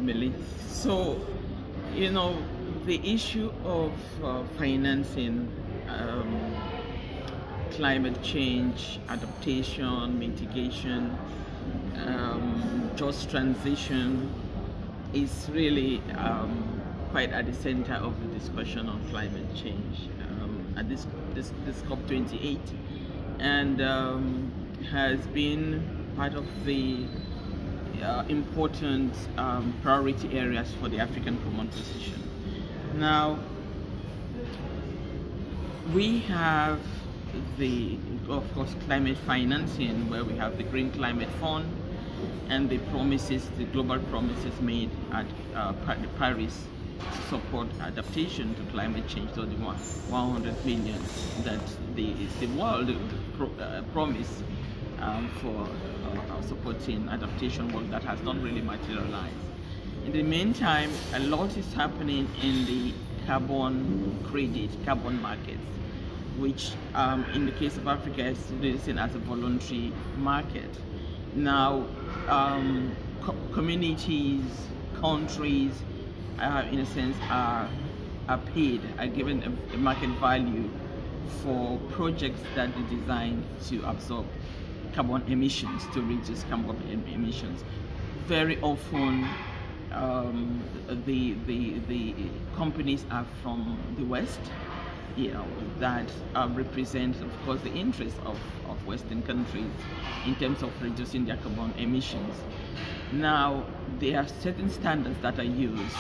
Emily. So, the issue of financing climate change, adaptation, mitigation, just transition is really quite at the center of the discussion on climate change at this COP28, and has been part of the important priority areas for the African Common Position. Now, we have of course, climate financing, where we have the Green Climate Fund and the global promises made at Paris to support adaptation to climate change. So the 100 billion that the world promised for supporting adaptation work that has not really materialized. In the meantime, a lot is happening in the carbon markets, which in the case of Africa is seen as a voluntary market. Now, communities, countries, in a sense, are given a market value for projects that are designed to absorb carbon emissions, to reduce carbon emissions. Very often, the companies are from the West, that represent, of course, the interests of Western countries in terms of reducing their carbon emissions. Now, there are certain standards that are used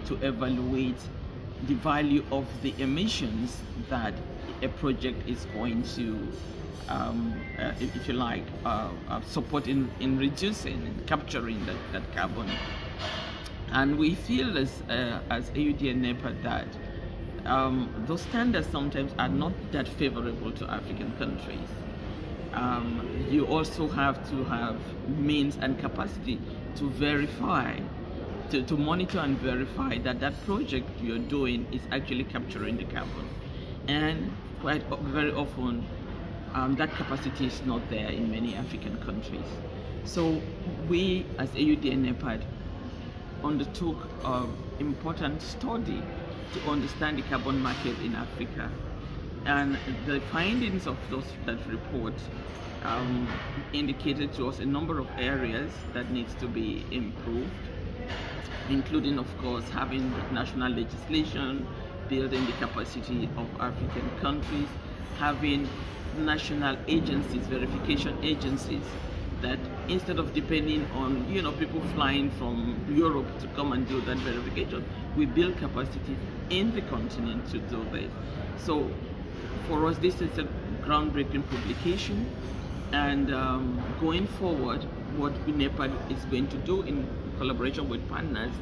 to evaluate the value of the emissions that a project is going to, if you like, support in reducing and capturing that carbon. And we feel as AUDA-NEPAD that those standards sometimes are not that favorable to African countries. You also have to have means and capacity to verify, to monitor and verify that project you're doing is actually capturing the carbon. And very often, that capacity is not there in many African countries. So we, as AUDA-NEPAD, undertook an important study to understand the carbon market in Africa, and the findings of that report indicated to us a number of areas that needs to be improved, including, of course, having national legislation, building the capacity of African countries, having national agencies, verification agencies, that instead of depending on people flying from Europe to come and do that verification, we build capacity in the continent to do this. So for us, this is a groundbreaking publication, and going forward, what NEPAD is going to do in collaboration with partners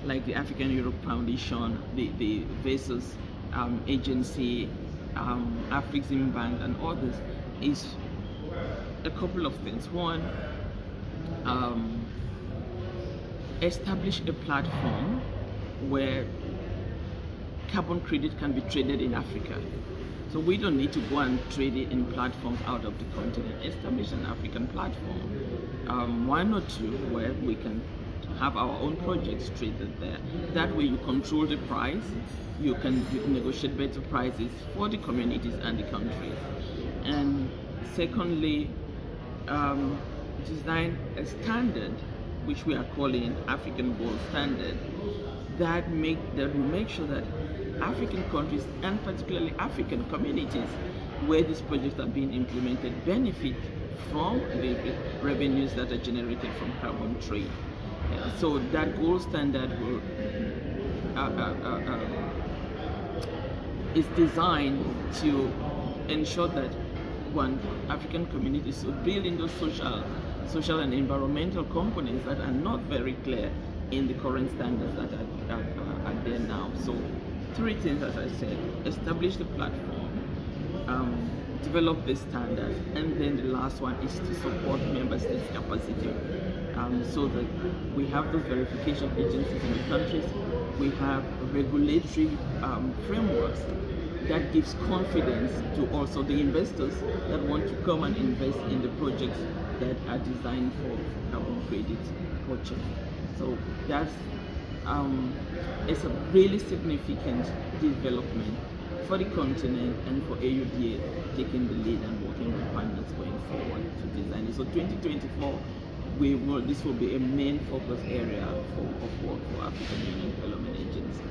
like the African Europe Foundation, the VESUS agency, Afrexim Bank, and others, is a couple of things. One, establish a platform where carbon credit can be traded in Africa. So we don't need to go and trade it in platforms out of the continent. Establish an African platform, one or two, where we can have our own projects traded there. That way you control the price, you can negotiate better prices for the communities and the countries. And secondly, design a standard, which we are calling African Gold Standard, that will make sure that African countries, and particularly African communities where these projects are being implemented, benefit from the revenues that are generated from carbon trade. So that gold standard is designed to ensure that African communities will build in those social and environmental components that are not very clear in the current standards that are there now. So three things, as I said: establish the platform, develop the standards, and then the last one is to support member states' capacity, so that we have those verification agencies in the countries, we have regulatory frameworks that gives confidence to also the investors that want to come and invest in the projects that are designed for carbon credit purchase. So that's it's a really significant development for the continent and for AUDA taking the lead and working with partners going forward to design it. So 2024, this will be a main focus area of work for African Union Development Agency.